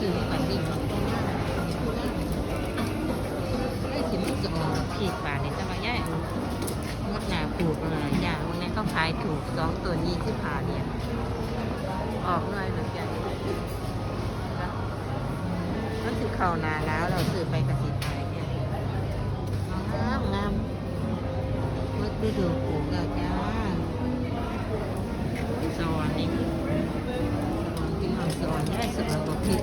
ซื้อฝันดีมากได้สิมันจะออกขีดบาทนี่แต่ว่าย่ายงดหนาปลูกเลยอย่างวันนี้เขาขายถูก2 ตัว25 เหรียญออกหน่อยเหมือนกันมันถือเข่านาแล้วเราซื้อไปกระสิทธิ์ไปเนี่ยงามมันไปดูปลูกแล้วจ้าสอนนี่สอนที่เราสอนได้สอนบอกผิด